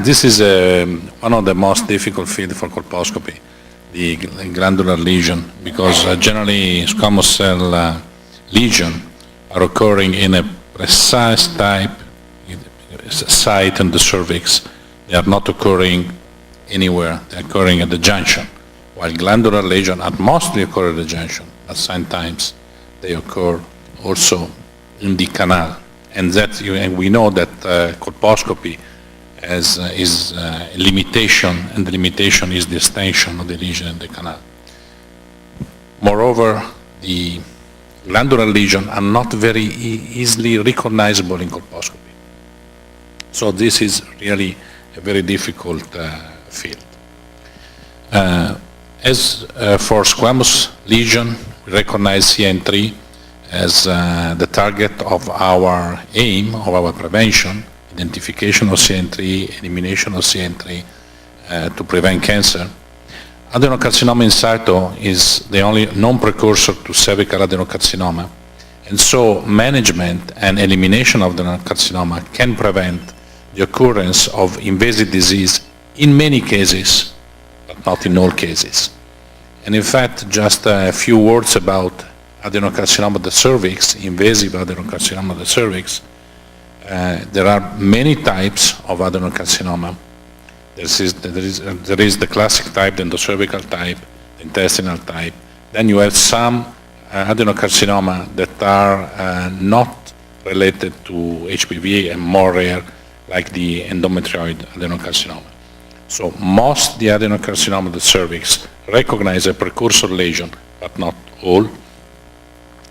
this is one of the most difficult fields for colposcopy, the glandular lesion, because generally squamous cell lesion are occurring in a precise site in the cervix. They are not occurring anywhere. They are occurring at the junction, while glandular lesions are mostly occur at the junction, but sometimes they occur also in the canal. And we know that colposcopy is a limitation, and the limitation is the extension of the lesion in the canal. Moreover, the glandular lesions are not very easily recognizable in colposcopy. So this is really a very difficult field. As for squamous lesion, we recognize CN3 as the target of our aim, of our prevention, identification of CN3, elimination of CN3 to prevent cancer. Adenocarcinoma in situ is the only known precursor to cervical adenocarcinoma, and so management and elimination of adenocarcinoma can prevent the occurrence of invasive disease in many cases, but not in all cases. And in fact, just a few words about adenocarcinoma of the cervix, invasive adenocarcinoma of the cervix. There are many types of adenocarcinoma. There is the classic type, then the cervical type, the intestinal type. Then you have some adenocarcinoma that are not related to HPV and more rare, like the endometrioid adenocarcinoma. So most the adenocarcinoma of the cervix recognize a precursor lesion, but not all.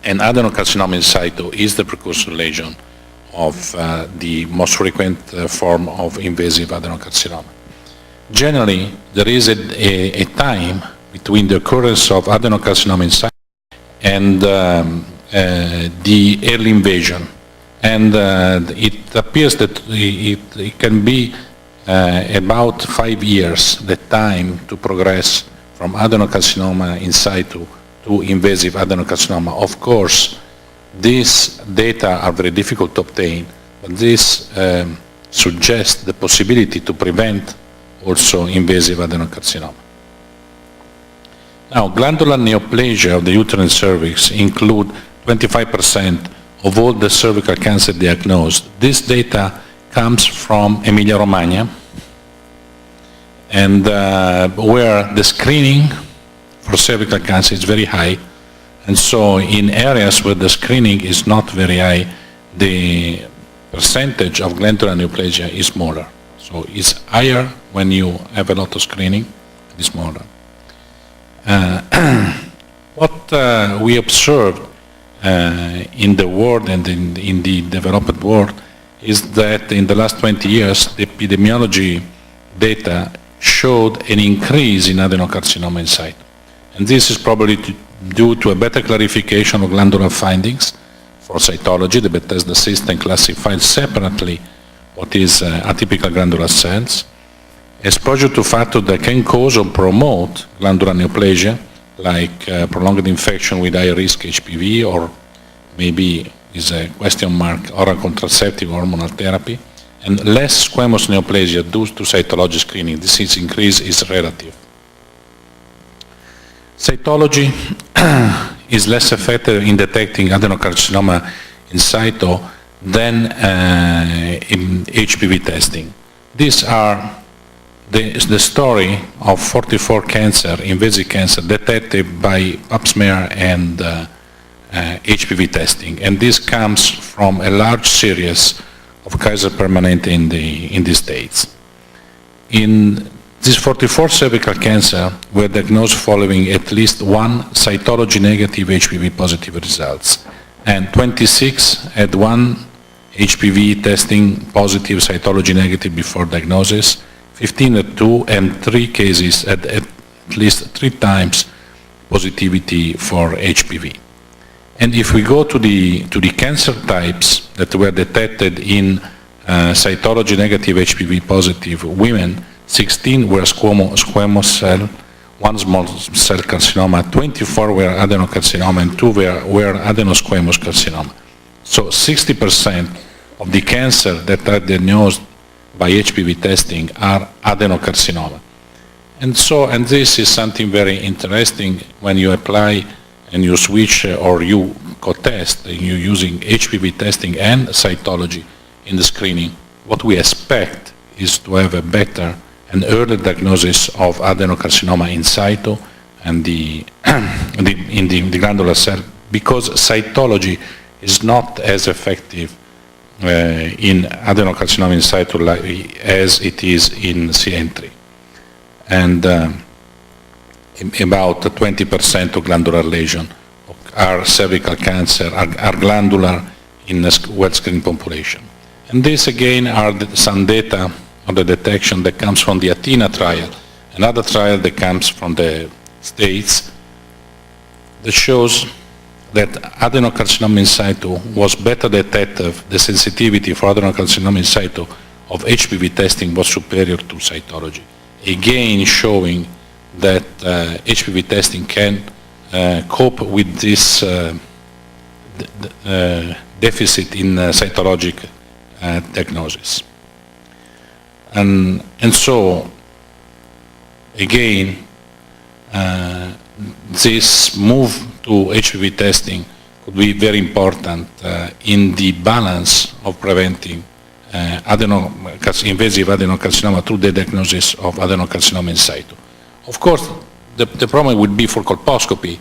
And adenocarcinoma in situ is the precursor lesion of the most frequent form of invasive adenocarcinoma. Generally, there is a time between the occurrence of adenocarcinoma in situ and the early invasion. And it appears that it can be about 5 years, the time to progress from adenocarcinoma in situ to invasive adenocarcinoma. Of course, these data are very difficult to obtain, but this suggests the possibility to prevent also invasive adenocarcinoma. Now, glandular neoplasia of the uterine cervix include 25% of all the cervical cancer diagnosed. This data comes from Emilia-Romagna, and where the screening for cervical cancer is very high, and so in areas where the screening is not very high, the percentage of glandular neoplasia is smaller. So it's higher when you have a lot of screening, it's smaller. What we observed in the world and in the developed world is that in the last 20 years, the epidemiology data showed an increase in adenocarcinoma in situ. And this is probably due to a better clarification of glandular findings for cytology. The Bethesda system classifies separately what is atypical glandular cells. Exposure to factors that can cause or promote glandular neoplasia, like prolonged infection with high risk HPV, or maybe is a question mark, oral contraceptive hormonal therapy, and less squamous neoplasia due to cytology screening. This increase is relative. Cytology is less effective in detecting adenocarcinoma in situ than in HPV testing. These are the story of 44 invasive cancer detected by pap smear and HPV testing, and this comes from a large series of Kaiser Permanente in the States. In these 44 cervical cancer were diagnosed following at least one cytology negative HPV positive results, and 26 had one HPV testing positive cytology negative before diagnosis, 15 had 2, and 3 cases had at least 3 times positivity for HPV. And if we go to the cancer types that were detected in cytology negative HPV positive women, 16 were squamous cell, 1 small cell carcinoma, 24 were adenocarcinoma, and 2 were adenosquamous carcinoma. So 60% of the cancer that are diagnosed by HPV testing are adenocarcinoma. And this is something very interesting when you apply and you switch or you co-test, you're using HPV testing and cytology in the screening. What we expect is to have a better and early diagnosis of adenocarcinoma in situ and in the glandular cell, because cytology is not as effective in adenocarcinoma in situ as it is in CN3. And about 20% of glandular lesion are cervical cancer, are glandular in a well-screened population. And this again are some data on the detection that comes from the Athena trial, another trial that comes from the States that shows that adenocarcinoma in situ was better detected, the sensitivity for adenocarcinoma in situ of HPV testing was superior to cytology. Again showing that HPV testing can cope with this deficit in cytologic diagnosis. And so, again, this move to HPV testing could be very important in the balance of preventing invasive adenocarcinoma through the diagnosis of adenocarcinoma in situ. Of course, the problem would be for colposcopy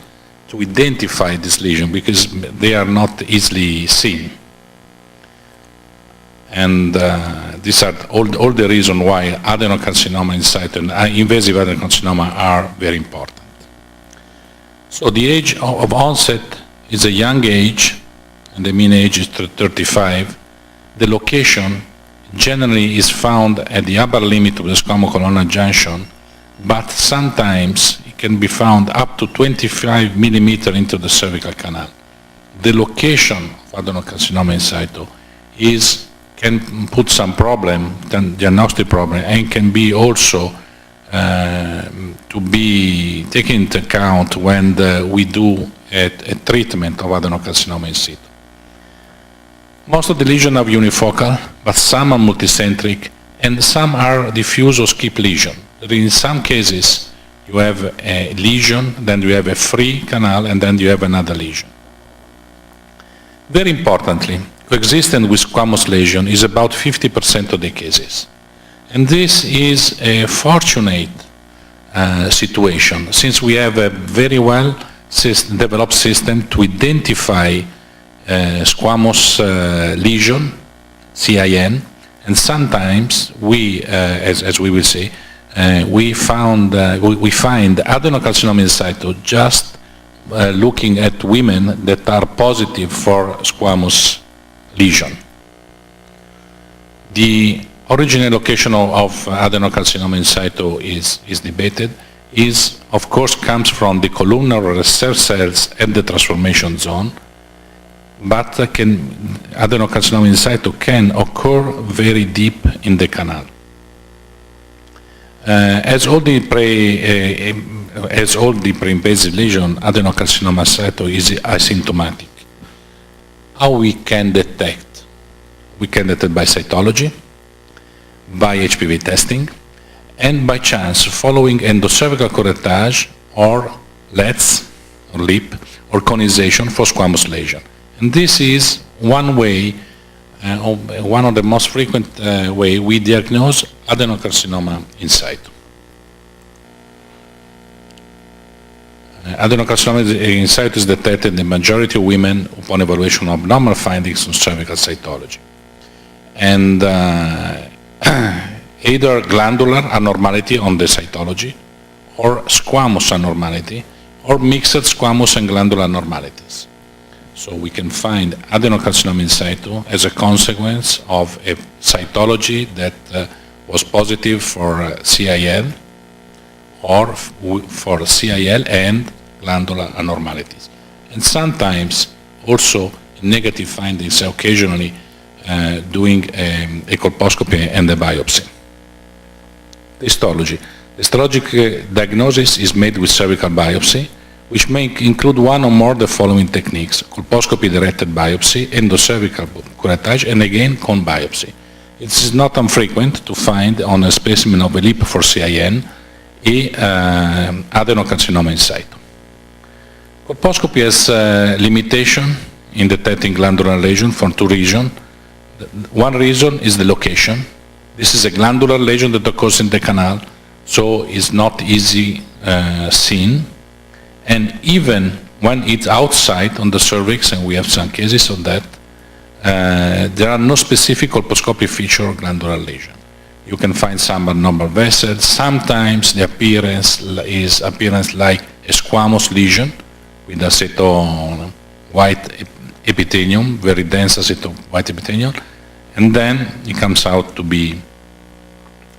to identify this lesion because they are not easily seen. And these are all the reasons why adenocarcinoma in situ and invasive adenocarcinoma are very important. So the age of onset is a young age, and the mean age is 35. The location generally is found at the upper limit of the squamocolumnar junction, but sometimes it can be found up to 25 millimeters into the cervical canal. The location of adenocarcinoma in situ can put some problem, diagnostic problem, and can be also to be taken into account when we do a treatment of adenocarcinoma in situ. Most of the lesions are unifocal, but some are multicentric, and some are diffuse or skip lesion. In some cases, you have a lesion, then you have a free canal, and then you have another lesion. Very importantly, coexistence with squamous lesion is about 50% of the cases. And this is a fortunate situation, since we have a very well developed system to identify squamous lesion, CIN, and sometimes we, as we will see, we find adenocarcinoma in situ just looking at women that are positive for squamous lesion. The original location of adenocarcinoma in situ is debated, of course comes from the columnar reserve cells and the transformation zone, but adenocarcinoma in situ can occur very deep in the canal. As all the pre-invasive lesion, adenocarcinoma in situ is asymptomatic. How we can detect? We can detect by cytology, by HPV testing, and by chance following endocervical curettage or LETS, or LEAP, or conization for squamous lesion. And this is one way, one of the most frequent way we diagnose adenocarcinoma in situ. Adenocarcinoma in situ is detected in the majority of women upon evaluation of abnormal findings on cervical cytology. And either glandular abnormality on the cytology, or squamous abnormality, or mixed squamous and glandular abnormalities. So we can find adenocarcinoma in situ as a consequence of a cytology that was positive for CIL, or for CIL and glandular abnormalities. And sometimes also negative findings, occasionally doing a colposcopy and a biopsy. The histology. The histologic diagnosis is made with cervical biopsy, which may include one or more of the following techniques: colposcopy-directed biopsy, endocervical curettage, and again cone biopsy. It is not infrequent to find on a specimen of a lip for CIN adenocarcinoma in situ. Colposcopy has limitation in detecting glandular lesion for two reasons. One reason is the location. This is a glandular lesion that occurs in the canal, so it's not easy seen. And even when it's outside on the cervix, and we have some cases of that, there are no specific colposcopy feature of glandular lesion. You can find some abnormal vessels. Sometimes the appearance is like a squamous lesion with aceto white epithelium, very dense aceto white epithelium, and then it comes out to be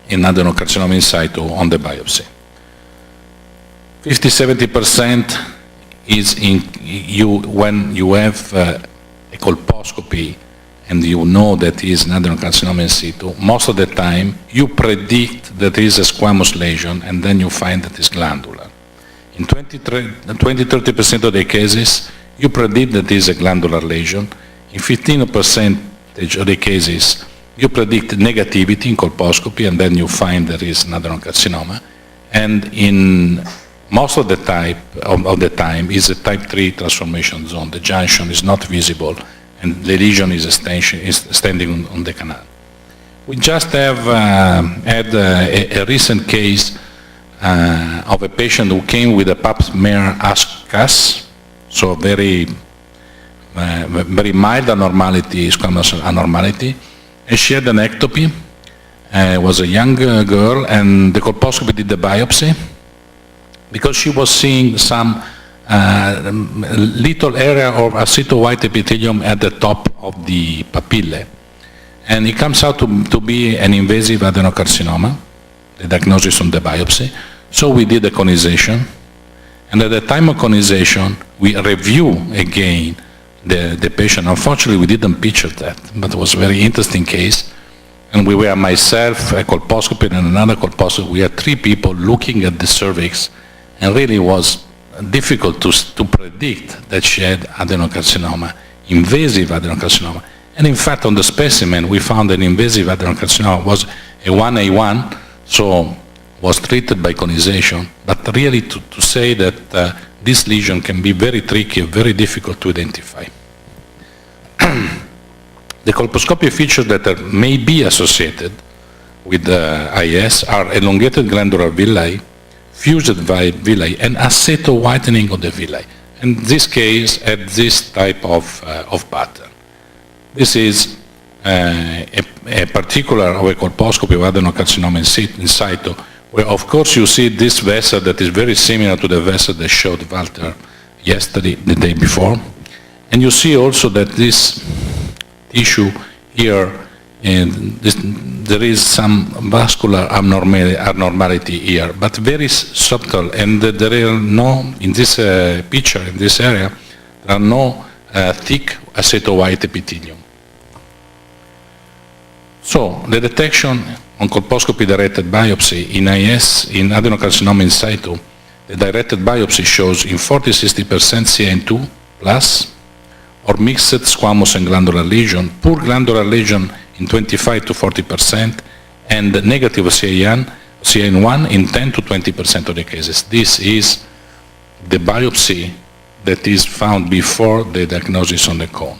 an adenocarcinoma in situ on the biopsy. 50–70% is when you have a colposcopy and you know that is an adenocarcinoma in situ. Most of the time you predict that is a squamous lesion and then you find that it's glandular. In 20–30% of the cases you predict that is a glandular lesion. In 15% of the cases you predict negativity in colposcopy and then you find there is an adenocarcinoma. And in most of the time is a type 3 transformation zone. The junction is not visible and the lesion is standing on the canal. We just have had a recent case of a patient who came with a pap smear ASCAS, so very mild abnormality, squamous abnormality, and she had an ectopy. Was a young girl, and the colposcopy did the biopsy because she was seeing some little area of aceto white epithelium at the top of the papillae. And it comes out to be an invasive adenocarcinoma, the diagnosis on the biopsy. So we did the conization. And at the time of conization, we review again the patient. Unfortunately, we didn't picture that, but it was a very interesting case. And we were myself, a colposcopy, and another colposcopy. We had 3 people looking at the cervix, and really was difficult to predict that she had adenocarcinoma, invasive adenocarcinoma. And in fact, on the specimen, we found an invasive adenocarcinoma was a 1A1, so was treated by conization. But really to say that this lesion can be very tricky, very difficult to identify. The colposcopy features that may be associated with IS are elongated glandular villi, fused villi, and aceto whitening of the villi. And this case had this type of pattern. This is a particular of a colposcopy of adenocarcinoma in situ, where of course you see this vessel that is very similar to the vessel that showed Walter yesterday, the day before. And you see also that this tissue here, and there is some vascular abnormality here, but very subtle, and there are no, in this picture, in this area, there are no thick aceto white epithelium. So the detection on colposcopy directed biopsy in IS, in adenocarcinoma in situ, the directed biopsy shows in 40–60% CIN2 plus, or mixed squamous and glandular lesion, poor glandular lesion in 25–40%, and negative CIN1 in 10–20% of the cases. This is the biopsy that is found before the diagnosis on the cone.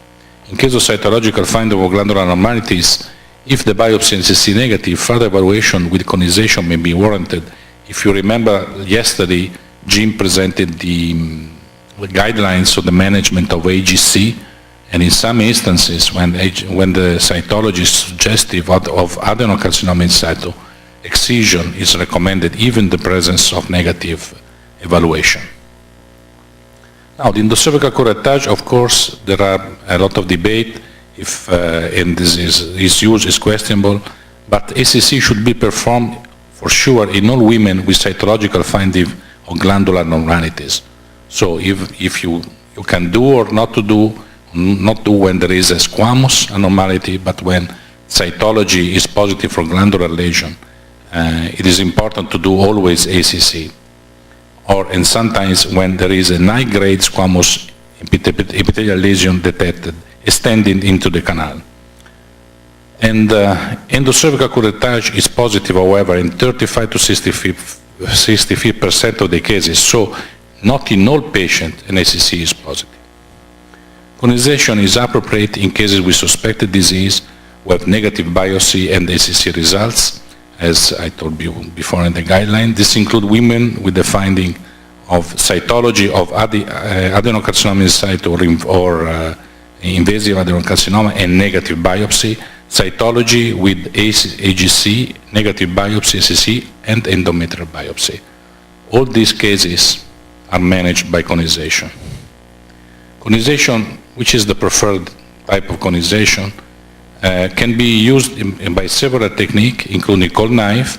In case of cytological finding of glandular abnormalities, if the biopsy is C negative, further evaluation with conization may be warranted. If you remember yesterday, Jim presented the guidelines for the management of AGC, and in some instances when the cytology is suggestive of adenocarcinoma in situ, excision is recommended, even in the presence of negative evaluation. Now, in the cervical curettage, of course, there are a lot of debate if and its use is questionable, but ACC should be performed for sure in all women with cytological finding of glandular abnormalities. So if you can do or not do when there is a squamous abnormality, but when cytology is positive for glandular lesion, it is important to do always ACC. And sometimes when there is a high-grade squamous epithelial lesion detected, extending into the canal. And endocervical curettage is positive, however, in 35 to 63% of the cases, so not in all patients an ACC is positive. Conization is appropriate in cases with suspected disease, with negative biopsy and ACC results, as I told you before in the guideline. This includes women with the finding of cytology of adenocarcinoma in situ or invasive adenocarcinoma and negative biopsy, cytology with AGC, negative biopsy, ACC, and endometrial biopsy. All these cases are managed by conization. Conization, which is the preferred type of conization, can be used by several techniques, including cold knife,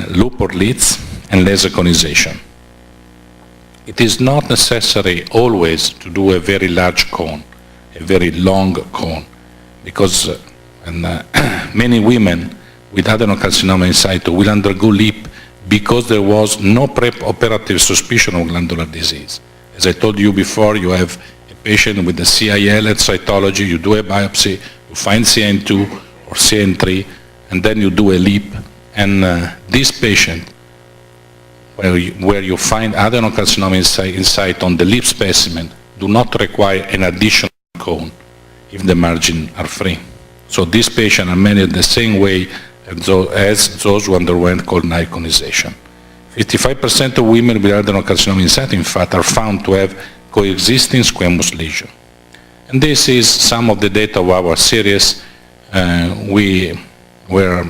loop or leads, and laser conization. It is not necessary always to do a very large cone, a very long cone, because many women with adenocarcinoma in situ will undergo LEEP because there was no pre-operative suspicion of glandular disease. As I told you before, you have a patient with the CIL at cytology, you do a biopsy, you find CN2 or CN3, and then you do a LEEP, and this patient, where you find adenocarcinoma in situ on the LEEP specimen, do not require an additional cone if the margins are free. So these patients are managed the same way as those who underwent cold knife conization. 55% of women with adenocarcinoma in situ, in fact, are found to have coexisting squamous lesion. And this is some of the data of our series. We were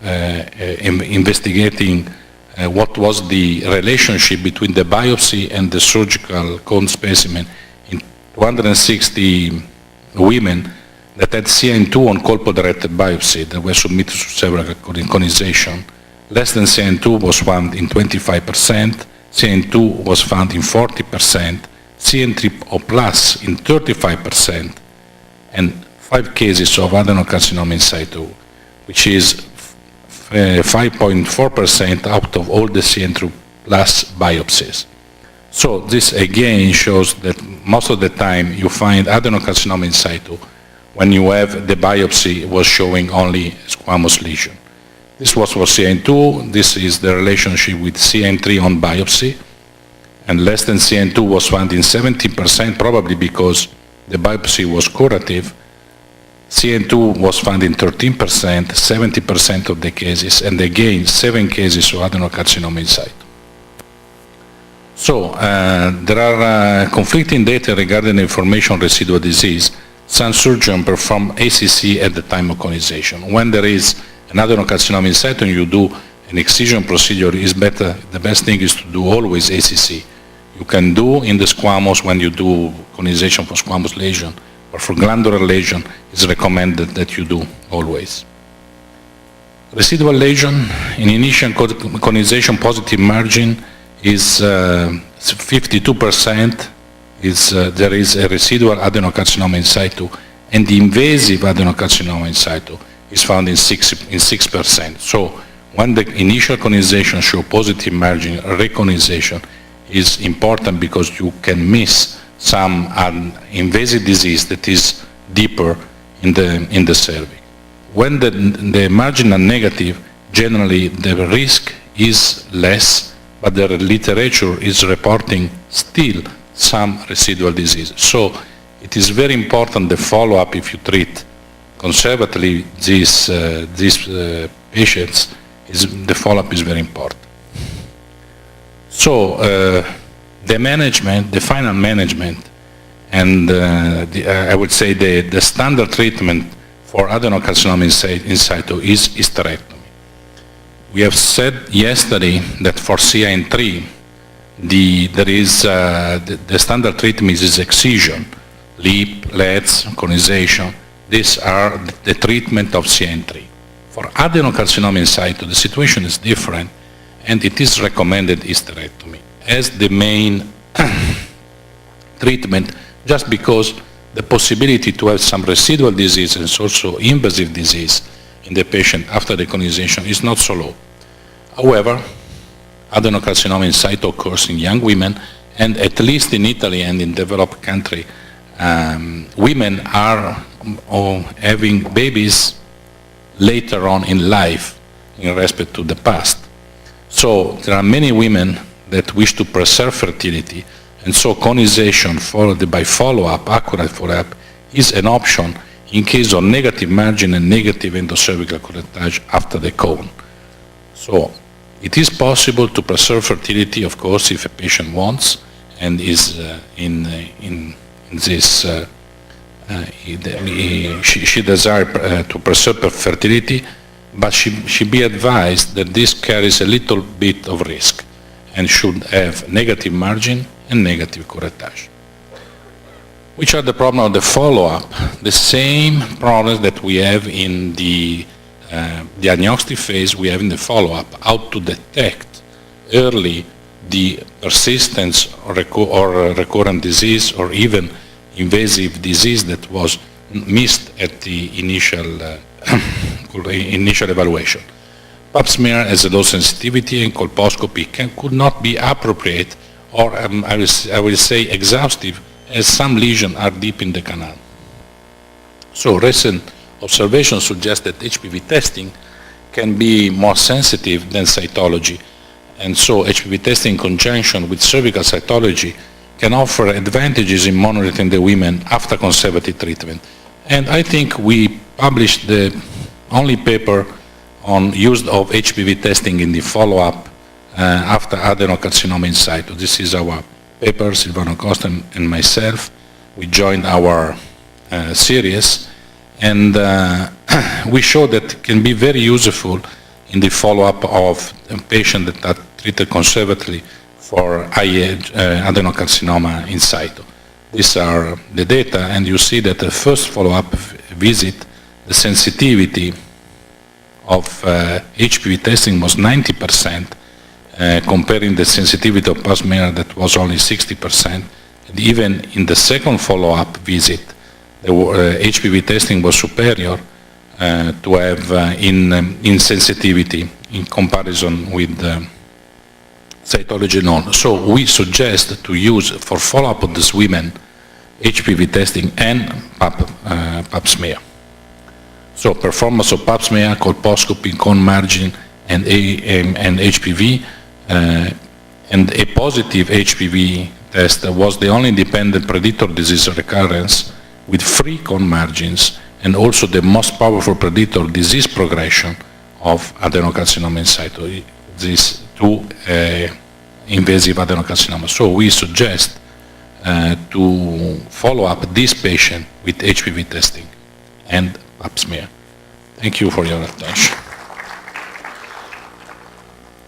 investigating what was the relationship between the biopsy and the surgical cone specimen in 260 women that had CN2 on colpo-directed biopsy that were submitted to several conization. Less than CN2 was found in 25%, CN2 was found in 40%, CN3 or plus in 35%, and 5 cases of adenocarcinoma in situ, which is 5.4% out of all the CN3 plus biopsies. So this again shows that most of the time you find adenocarcinoma in situ when you have the biopsy was showing only squamous lesion. This was for CN2, this is the relationship with CN3 on biopsy, and less than CN2 was found in 70%, probably because the biopsy was curative. CN2 was found in 13%, 70% of the cases, and again, 7 cases of adenocarcinoma in situ. So, there are conflicting data regarding information on residual disease. Some surgeons perform ACC at the time of conization. When there is an adenocarcinoma in situ and you do an excision procedure, is better. The best thing is to do always ACC. You can do in the squamous when you do conization for squamous lesion, but for glandular lesion, it's recommended that you do always. Residual lesion in initial conization positive margin is 52%. There is a residual adenocarcinoma in situ, and the invasive adenocarcinoma in situ is found in 6%. So when the initial conization show positive margin, reconization is important because you can miss some invasive disease that is deeper in the cervix. When the margin are negative, generally the risk is less, but the literature is reporting still some residual disease. So it is very important the follow-up if you treat conservatively these patients, the follow-up is very important. So the management, the final management, and I would say the standard treatment for adenocarcinoma in situ is hysterectomy. We have said yesterday that for CN3, the standard treatment is excision, LEEP, LEDs, conization. These are the treatment of CN3. For adenocarcinoma in situ, the situation is different, and it is recommended hysterectomy as the main treatment, just because the possibility to have some residual disease and also invasive disease in the patient after the conization is not so low. However, adenocarcinoma in situ occurs in young women, and at least in Italy and in developed country, women are having babies later on in life in respect to the past. So there are many women that wish to preserve fertility, and so conization followed by follow-up, accurate follow-up, is an option in case of negative margin and negative endocervical curettage after the cone. So it is possible to preserve fertility, of course, if a patient wants and is in this, she desires to preserve fertility, but she be advised that this carries a little bit of risk and should have negative margin and negative curettage. Which are the problems of the follow-up? The same problems that we have in the diagnostic phase, we have in the follow-up, how to detect early the persistence or recurrent disease or even invasive disease that was missed at the initial evaluation. Pap smear has a low sensitivity and colposcopy could not be appropriate or I will say exhaustive, as some lesions are deep in the canal. So recent observations suggest that HPV testing can be more sensitive than cytology, and so HPV testing in conjunction with cervical cytology can offer advantages in monitoring the women after conservative treatment. And I think we published the only paper on use of HPV testing in the follow-up after adenocarcinoma in situ. This is our paper, Silvano Costa and myself. We joined our series, and we show that it can be very useful in the follow-up of patients that are treated conservatively for adenocarcinoma in situ. These are the data, and you see that the first follow-up visit, the sensitivity of HPV testing was 90%, comparing the sensitivity of pap smear that was only 60%. And even in the second follow-up visit, the HPV testing was superior to have in sensitivity in comparison with cytology alone. So we suggest to use for follow-up of these women HPV testing and pap smear. So performance of pap smear, colposcopy, cone margin, and HPV, and a positive HPV test was the only independent predictor of disease recurrence with free cone margins, and also the most powerful predictor of disease progression of adenocarcinoma in situ, these two invasive adenocarcinoma. So we suggest to follow up this patient with HPV testing and pap smear. Thank you for your attention.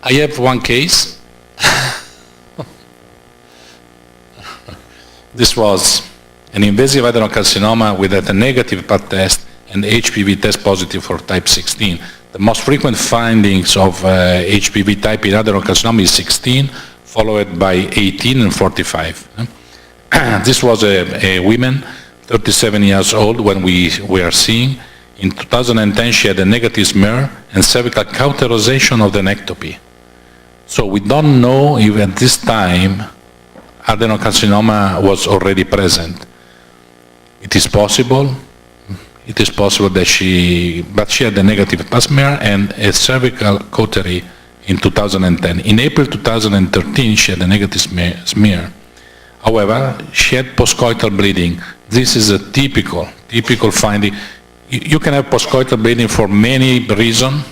I have one case. This was an invasive adenocarcinoma with a negative PAT test and HPV test positive for type 16. The most frequent findings of HPV type in adenocarcinoma is 16, followed by 18 and 45. This was a woman, 37 years old when we were seeing. In 2010, she had a negative smear and cervical cauterization of the nectopy. So we don't know if at this time adenocarcinoma was already present. It is possible. It is possible that she had a negative pap smear and a cervical cautery in 2010. In April 2013, she had a negative smear. However, she had postcoital bleeding. This is a typical finding. You can have postcoital bleeding for many reasons,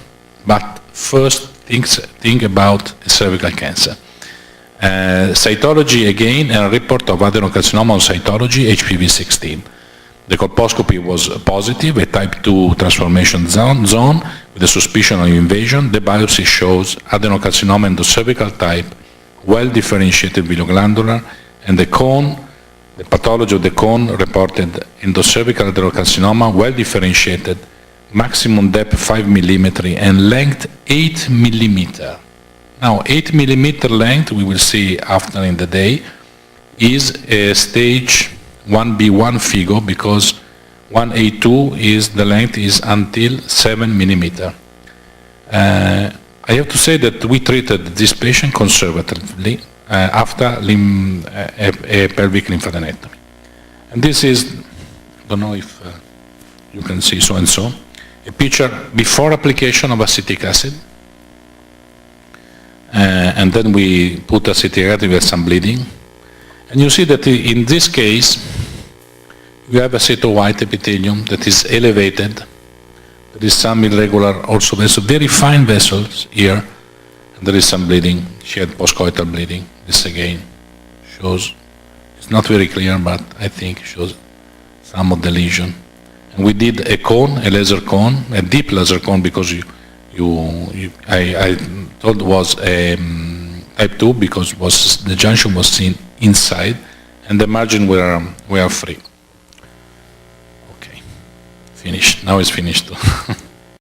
but first think about cervical cancer. Cytology again, a report of adenocarcinoma on cytology, HPV 16. The colposcopy was positive, a type 2 transformation zone with a suspicion of invasion. The biopsy shows adenocarcinoma endocervical type, well differentiated below glandular, and the cone, the pathology of the cone reported endocervical adenocarcinoma, well differentiated, maximum depth 5 millimeters and length 8 millimeters. Now 8 millimeter length, we will see after in the day, is a stage 1B1 figure because 1A2 is the length is until 7 millimeters. I have to say that we treated this patient conservatively after a pelvic lymphadenectomy. And this is, I don't know if you can see so and so. a picture before application of acetic acid. And then we put acetic acid with some bleeding. And you see that in this case, we have aceto-white epithelium that is elevated. There is some irregular also vessels, very fine vessels here. And there is some bleeding. She had postcoital bleeding. This again shows, it's not very clear, but I think shows some of the lesion. And we did a cone, a laser cone, a deep laser cone, because I thought it was a type 2 because the junction was seen inside and the margin were free. Okay, finished. Now it's finished.